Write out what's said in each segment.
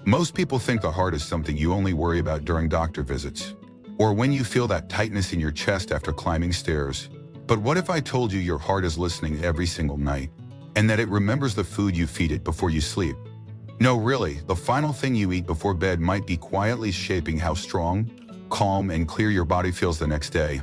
Most people think the heart is something you only worry about during doctor visits, or when you feel that tightness in your chest after climbing stairs. But what if I told you your heart is listening every single night, and that it remembers the food you feed it before you sleep? No, really, the final thing you eat before bed might be quietly shaping how strong, calm, and clear your body feels the next day.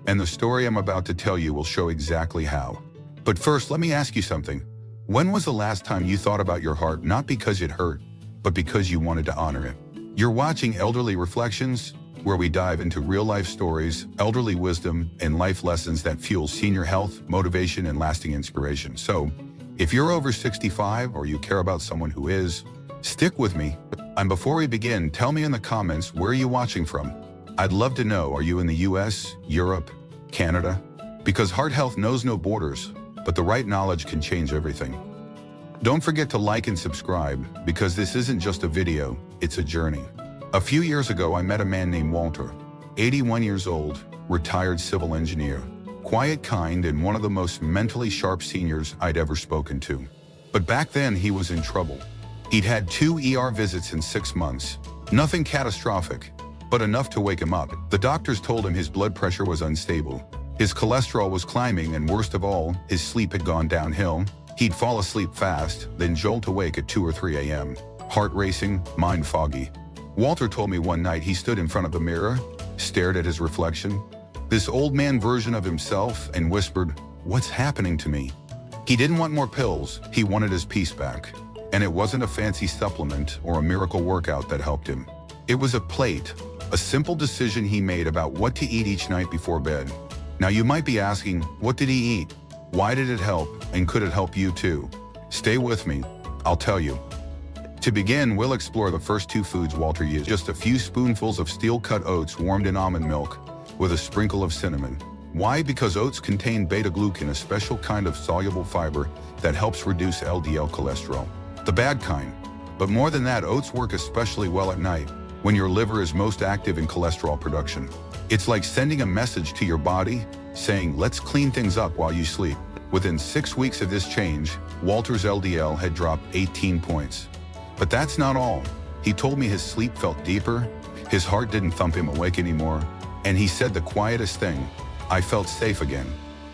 And the story I'm about to tell you will show exactly how. But first, let me ask you something. When was the last time you thought about your heart not because it hurt, but because you wanted to honor it? You're watching Elderly Reflections, where we dive into real-life stories, elderly wisdom, and life lessons that fuel senior health, motivation, and lasting inspiration. So, if you're over 65 or you care about someone who is, stick with me. And before we begin, tell me in the comments where you're watching from. I'd love to know, are you in the US, Europe, Canada? Because heart health knows no borders, but the right knowledge can change everything. Don't forget to like and subscribe, because this isn't just a video, it's a journey. A few years ago, I met a man named Walter, 81 years old, retired civil engineer, quiet, kind, and one of the most mentally sharp seniors I'd ever spoken to. But back then, he was in trouble. He'd had 2 ER visits in 6 months. Nothing catastrophic, but enough to wake him up. The doctors told him his blood pressure was unstable, his cholesterol was climbing, and worst of all, his sleep had gone downhill. He'd fall asleep fast, then jolt awake at 2 or 3 a.m., heart racing, mind foggy. Walter told me one night he stood in front of the mirror, stared at his reflection, this old man version of himself, and whispered, "What's happening to me?" He didn't want more pills, he wanted his peace back. And it wasn't a fancy supplement or a miracle workout that helped him. It was a plate, a simple decision he made about what to eat each night before bed. Now you might be asking, what did he eat? Why did it help? And could it help you too? Stay with me, I'll tell you. To begin, we'll explore the first 2 foods Walter used. Just a few spoonfuls of steel-cut oats warmed in almond milk with a sprinkle of cinnamon. Why? Because oats contain beta-glucan, a special kind of soluble fiber that helps reduce LDL cholesterol, the bad kind. But more than that, oats work especially well at night, when your liver is most active in cholesterol production. It's like sending a message to your body, saying, let's clean things up while you sleep. Within 6 weeks of this change, Walter's LDL had dropped 18 points. But that's not all. He told me his sleep felt deeper, his heart didn't thump him awake anymore, and he said the quietest thing, I felt safe again.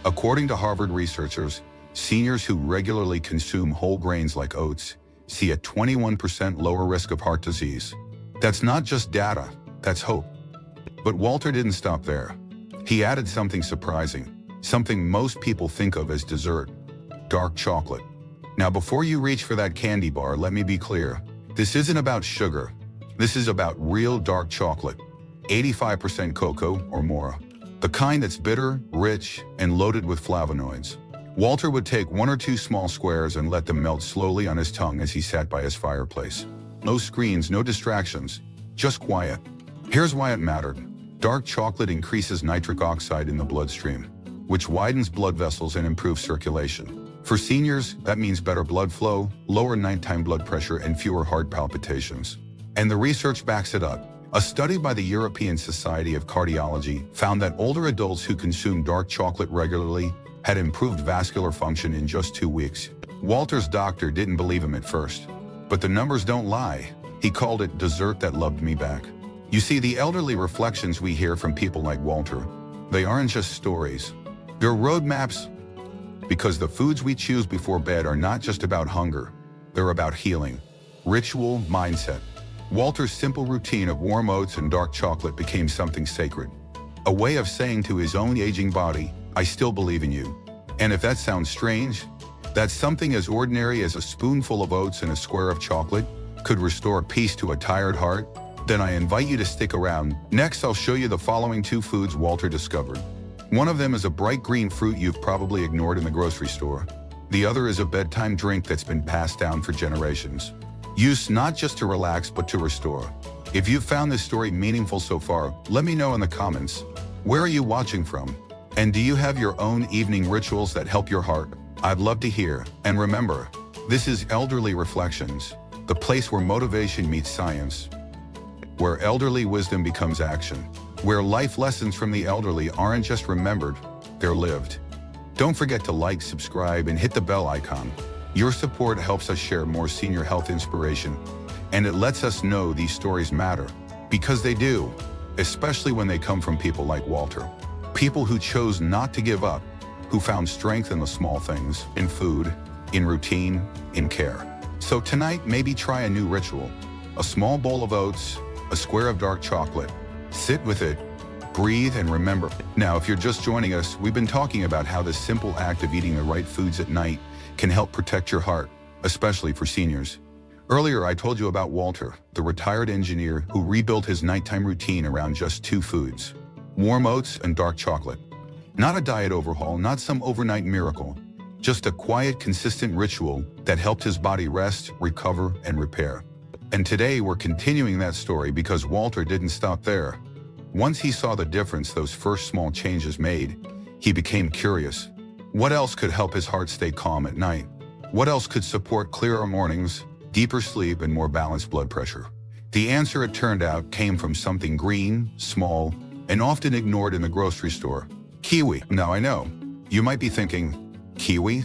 According to Harvard researchers, seniors who regularly consume whole grains like oats see a 21% lower risk of heart disease. That's not just data, that's hope. But Walter didn't stop there. He added something surprising, something most people think of as dessert, dark chocolate. Now, before you reach for that candy bar, let me be clear. This isn't about sugar. This is about real dark chocolate, 85% cocoa or more, the kind that's bitter, rich, and loaded with flavonoids. Walter would take 1 or 2 small squares and let them melt slowly on his tongue as he sat by his fireplace. No screens, no distractions, just quiet. Here's why it mattered. Dark chocolate increases nitric oxide in the bloodstream, which widens blood vessels and improves circulation. For seniors, that means better blood flow, lower nighttime blood pressure, and fewer heart palpitations. And the research backs it up. A study by the European Society of Cardiology found that older adults who consumed dark chocolate regularly had improved vascular function in just 2 weeks. Walter's doctor didn't believe him at first, but the numbers don't lie. He called it dessert that loved me back. You see, the elderly reflections we hear from people like Walter, they aren't just stories. They're roadmaps, because the foods we choose before bed are not just about hunger. They're about healing, ritual, mindset. Walter's simple routine of warm oats and dark chocolate became something sacred, a way of saying to his own aging body, I still believe in you. And if that sounds strange, that something as ordinary as a spoonful of oats and a square of chocolate could restore peace to a tired heart, then I invite you to stick around. Next, I'll show you the following 2 foods Walter discovered. One of them is a bright green fruit you've probably ignored in the grocery store. The other is a bedtime drink that's been passed down for generations. Used not just to relax, but to restore. If you've found this story meaningful so far, let me know in the comments. Where are you watching from? And do you have your own evening rituals that help your heart? I'd love to hear. And remember, this is Elderly Reflections, the place where motivation meets science, where elderly wisdom becomes action, where life lessons from the elderly aren't just remembered, they're lived. Don't forget to like, subscribe, and hit the bell icon. Your support helps us share more senior health inspiration, and it lets us know these stories matter, because they do, especially when they come from people like Walter. People who chose not to give up, who found strength in the small things, in food, in routine, in care. So tonight, maybe try a new ritual. A small bowl of oats, a square of dark chocolate. Sit with it, breathe, and remember. Now, if you're just joining us, we've been talking about how this simple act of eating the right foods at night can help protect your heart, especially for seniors. Earlier, I told you about Walter, the retired engineer who rebuilt his nighttime routine around just two foods: warm oats and dark chocolate. Not a diet overhaul, not some overnight miracle, just a quiet, consistent ritual that helped his body rest, recover, and repair. And today, we're continuing that story because Walter didn't stop there. Once he saw the difference those first small changes made, he became curious. What else could help his heart stay calm at night? What else could support clearer mornings, deeper sleep, and more balanced blood pressure? The answer, it turned out, came from something green, small, and often ignored in the grocery store: kiwi. Now I know, you might be thinking, kiwi?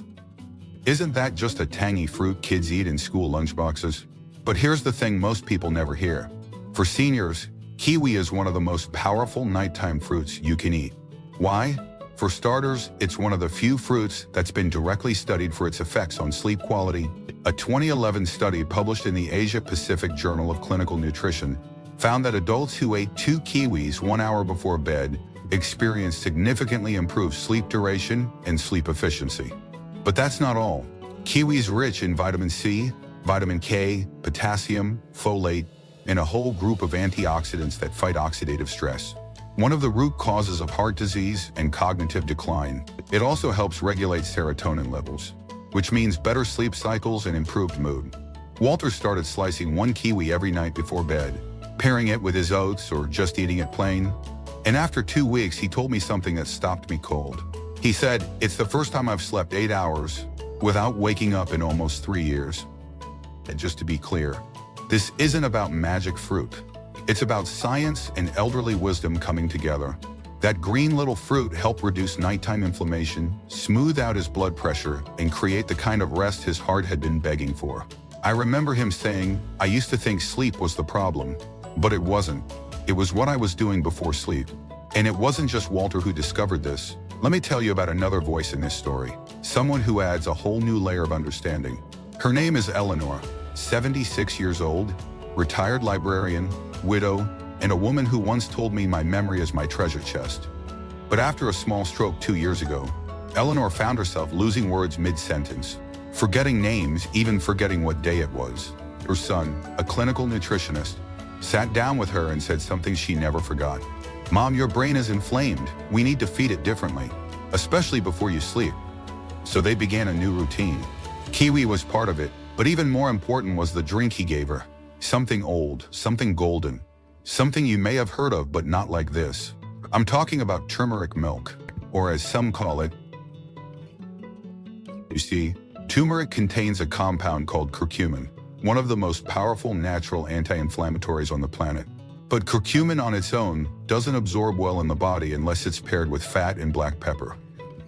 Isn't that just a tangy fruit kids eat in school lunchboxes? But here's the thing most people never hear. For seniors, kiwi is one of the most powerful nighttime fruits you can eat. Why? For starters, it's one of the few fruits that's been directly studied for its effects on sleep quality. A 2011 study published in the Asia-Pacific Journal of Clinical Nutrition found that adults who ate 2 kiwis 1 hour before bed experienced significantly improved sleep duration and sleep efficiency. But that's not all. Kiwi is rich in vitamin C, vitamin K, potassium, folate, and a whole group of antioxidants that fight oxidative stress, one of the root causes of heart disease and cognitive decline. It also helps regulate serotonin levels, which means better sleep cycles and improved mood. Walter started slicing 1 kiwi every night before bed, pairing it with his oats or just eating it plain. And after 2 weeks, he told me something that stopped me cold. He said, "It's the first time I've slept 8 hours without waking up in almost 3 years." And just to be clear, this isn't about magic fruit. It's about science and elderly wisdom coming together. That green little fruit helped reduce nighttime inflammation, smooth out his blood pressure, and create the kind of rest his heart had been begging for. I remember him saying, "I used to think sleep was the problem, but it wasn't. It was what I was doing before sleep." And it wasn't just Walter who discovered this. Let me tell you about another voice in this story, someone who adds a whole new layer of understanding. Her name is Eleanor, 76 years old, retired librarian, widow, and a woman who once told me my memory is my treasure chest. But after a small stroke 2 years ago, Eleanor found herself losing words mid-sentence, forgetting names, even forgetting what day it was. Her son, a clinical nutritionist, sat down with her and said something she never forgot. "Mom, your brain is inflamed. We need to feed it differently, especially before you sleep." So they began a new routine. Kiwi was part of it, but even more important was the drink he gave her. Something old, something golden, something you may have heard of but not like this. I'm talking about turmeric milk, or as some call it. You see, turmeric contains a compound called curcumin, one of the most powerful natural anti-inflammatories on the planet. But curcumin on its own doesn't absorb well in the body unless it's paired with fat and black pepper.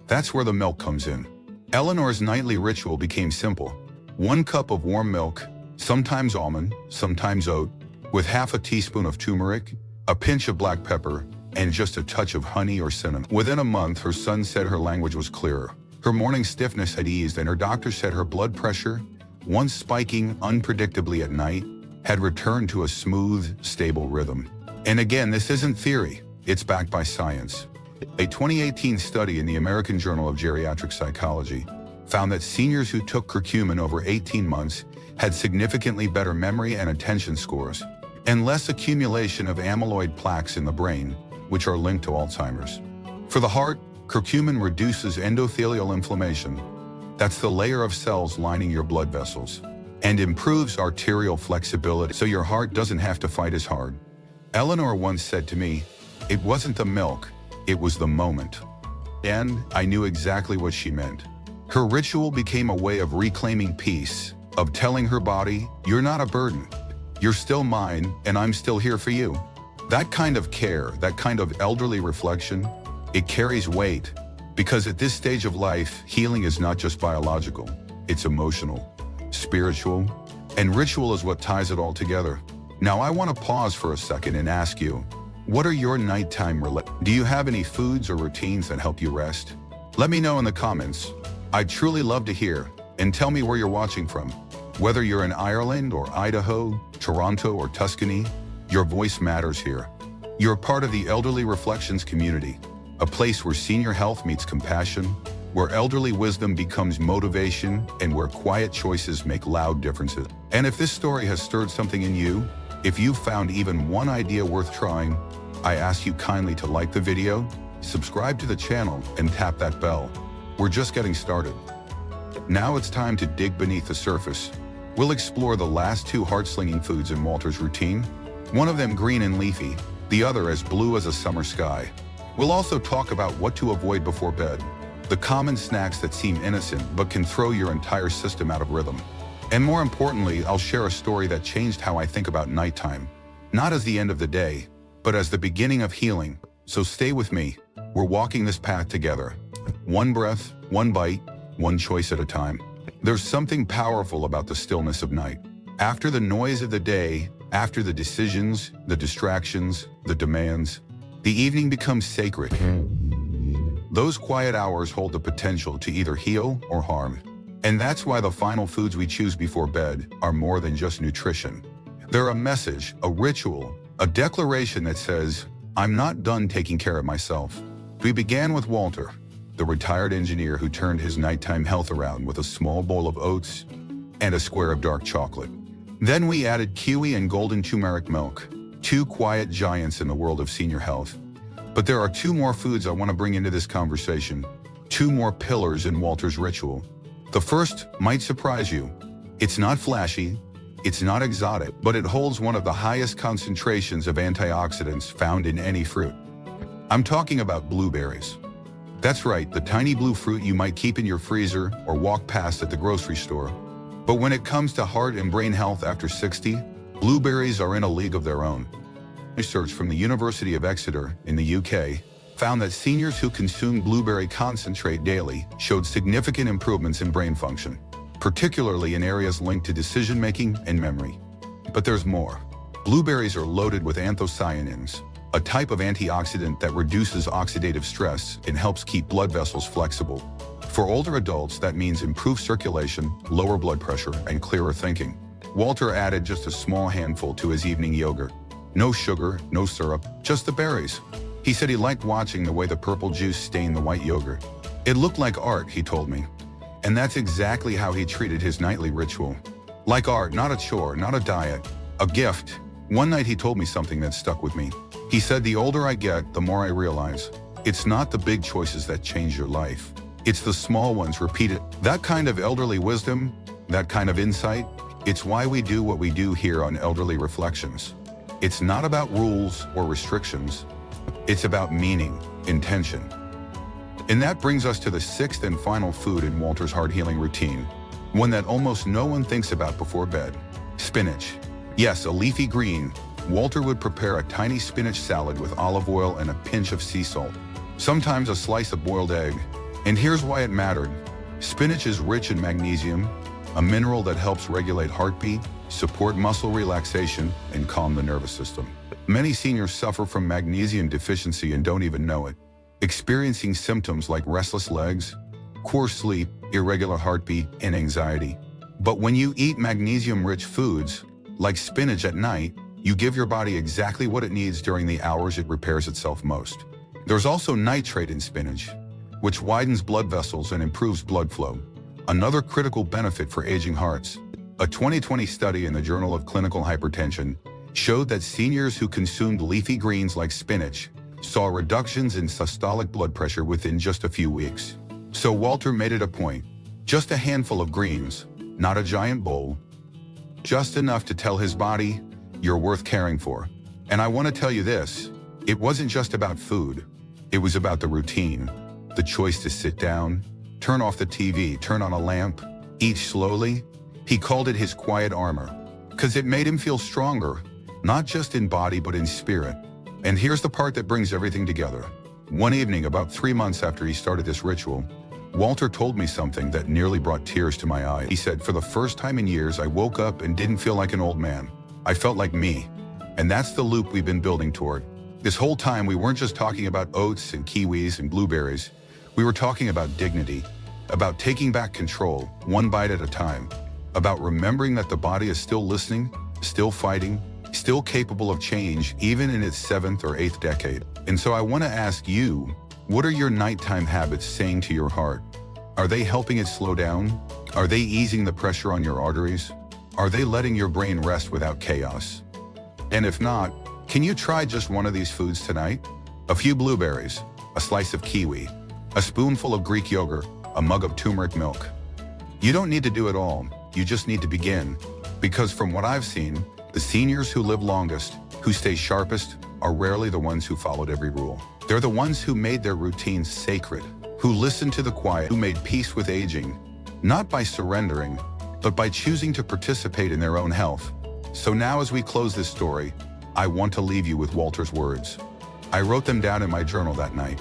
That's where the milk comes in. Eleanor's nightly ritual became simple: 1 cup of warm milk, sometimes almond, sometimes oat, with half a teaspoon of turmeric, a pinch of black pepper, and just a touch of honey or cinnamon. Within a month, her son said her language was clearer. Her morning stiffness had eased, and her doctor said her blood pressure, once spiking unpredictably at night, had returned to a smooth, stable rhythm. And again, this isn't theory, it's backed by science. A 2018 study in the American Journal of Geriatric Psychology found that seniors who took curcumin over 18 months had significantly better memory and attention scores, and less accumulation of amyloid plaques in the brain, which are linked to Alzheimer's. For the heart, curcumin reduces endothelial inflammation, that's the layer of cells lining your blood vessels, and improves arterial flexibility so your heart doesn't have to fight as hard. Eleanor once said to me, "It wasn't the milk, it was the moment." And I knew exactly what she meant. Her ritual became a way of reclaiming peace, of telling her body, "You're not a burden. You're still mine, and I'm still here for you." That kind of care, that kind of elderly reflection, it carries weight, because at this stage of life, healing is not just biological. it's emotional, spiritual, and ritual is what ties it all together. Now I want to pause for a second and ask you, what are your nighttime Do you have any foods or routines that help you rest? Let me know in the comments. I'd truly love to hear, and tell me where you're watching from. Whether you're in Ireland or Idaho, Toronto or Tuscany, your voice matters here. You're part of the Elderly Reflections community, a place where senior health meets compassion, where elderly wisdom becomes motivation, and where quiet choices make loud differences. And if this story has stirred something in you, if you've found even one idea worth trying, I ask you kindly to like the video, subscribe to the channel, and tap that bell. We're just getting started. Now it's time to dig beneath the surface. We'll explore the last two heart-slinging foods in Walter's routine, one of them green and leafy, the other as blue as a summer sky. We'll also talk about what to avoid before bed, the common snacks that seem innocent but can throw your entire system out of rhythm. And more importantly, I'll share a story that changed how I think about nighttime, not as the end of the day, but as the beginning of healing. So stay with me. We're walking this path together. One breath, one bite, one choice at a time. There's something powerful about the stillness of night. After the noise of the day, after the decisions, the distractions, the demands, the evening becomes sacred. Those quiet hours hold the potential to either heal or harm. And that's why the final foods we choose before bed are more than just nutrition. They're a message, a ritual, a declaration that says, I'm not done taking care of myself. We began with Walter, the retired engineer who turned his nighttime health around with a small bowl of oats and a square of dark chocolate. Then we added kiwi and golden turmeric milk, two quiet giants in the world of senior health. But there are two more foods I want to bring into this conversation, two more pillars in Walter's ritual. The first might surprise you. It's not flashy, it's not exotic, but it holds one of the highest concentrations of antioxidants found in any fruit. I'm talking about blueberries. That's right, the tiny blue fruit you might keep in your freezer or walk past at the grocery store. But when it comes to heart and brain health after 60, blueberries are in a league of their own. Research from the University of Exeter in the UK found that seniors who consumed blueberry concentrate daily showed significant improvements in brain function, particularly in areas linked to decision-making and memory. But there's more. Blueberries are loaded with anthocyanins, a type of antioxidant that reduces oxidative stress and helps keep blood vessels flexible. For older adults, that means improved circulation, lower blood pressure, and clearer thinking. Walter added just a small handful to his evening yogurt. No sugar, no syrup, just the berries. He said he liked watching the way the purple juice stained the white yogurt. It looked like art, he told me. And that's exactly how he treated his nightly ritual. Like art, not a chore, not a diet, a gift. One night he told me something that stuck with me. He said, the older I get, the more I realize, it's not the big choices that change your life. It's the small ones repeated. That kind of elderly wisdom, that kind of insight, it's why we do what we do here on Elderly Reflections. It's not about rules or restrictions. It's about meaning, intention. And that brings us to the sixth and final food in Walter's heart healing routine, one that almost no one thinks about before bed: spinach. Yes, a leafy green. Walter would prepare a tiny spinach salad with olive oil and a pinch of sea salt, sometimes a slice of boiled egg. And here's why it mattered. Spinach is rich in magnesium, a mineral that helps regulate heartbeat, support muscle relaxation, and calm the nervous system. Many seniors suffer from magnesium deficiency and don't even know it, experiencing symptoms like restless legs, poor sleep, irregular heartbeat, and anxiety. But when you eat magnesium-rich foods, like spinach at night, you give your body exactly what it needs during the hours it repairs itself most. There's also nitrate in spinach, which widens blood vessels and improves blood flow, another critical benefit for aging hearts. A 2020 study in the Journal of Clinical Hypertension showed that seniors who consumed leafy greens like spinach saw reductions in systolic blood pressure within just a few weeks. So Walter made it a point, just a handful of greens, not a giant bowl, just enough to tell his body, you're worth caring for. And I want to tell you this, it wasn't just about food, it was about the routine, the choice to sit down, turn off the TV, turn on a lamp, eat slowly. He called it his quiet armor, because it made him feel stronger, not just in body but in spirit. And here's the part that brings everything together. One evening, about 3 months after he started this ritual, Walter told me something that nearly brought tears to my eyes. He said, "For the first time in years, I woke up and didn't feel like an old man. I felt like me." And that's the loop we've been building toward. This whole time, we weren't just talking about oats and kiwis and blueberries. We were talking about dignity, about taking back control, one bite at a time, about remembering that the body is still listening, still fighting, still capable of change, even in its 7th or 8th decade. And so I want to ask you, what are your nighttime habits saying to your heart? Are they helping it slow down? Are they easing the pressure on your arteries? Are they letting your brain rest without chaos? And if not, can you try just one of these foods tonight? A few blueberries, a slice of kiwi, a spoonful of Greek yogurt, a mug of turmeric milk. You don't need to do it all. You just need to begin. Because from what I've seen, the seniors who live longest, who stay sharpest, are rarely the ones who followed every rule. They're the ones who made their routines sacred, who listened to the quiet, who made peace with aging, not by surrendering, but by choosing to participate in their own health. So now as we close this story, I want to leave you with Walter's words. I wrote them down in my journal that night.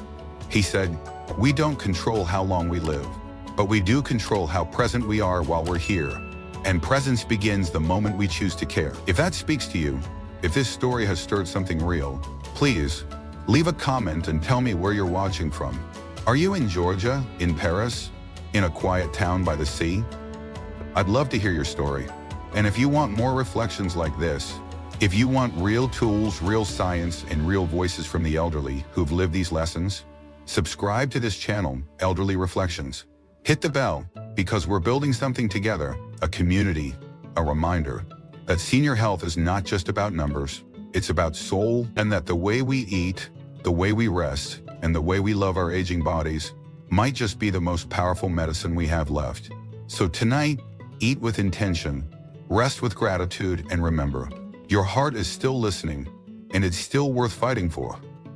He said, "We don't control how long we live, but we do control how present we are while we're here. And presence begins the moment we choose to care." If that speaks to you, if this story has stirred something real, please leave a comment and tell me where you're watching from. Are you in Georgia, in Paris, in a quiet town by the sea? I'd love to hear your story. And if you want more reflections like this, if you want real tools, real science, and real voices from the elderly who've lived these lessons, subscribe to this channel, Elderly Reflections. Hit the bell, because we're building something together, a community, a reminder that senior health is not just about numbers, it's about soul, and that the way we eat, the way we rest, and the way we love our aging bodies might just be the most powerful medicine we have left. So tonight, eat with intention, rest with gratitude, and remember, your heart is still listening, and it's still worth fighting for.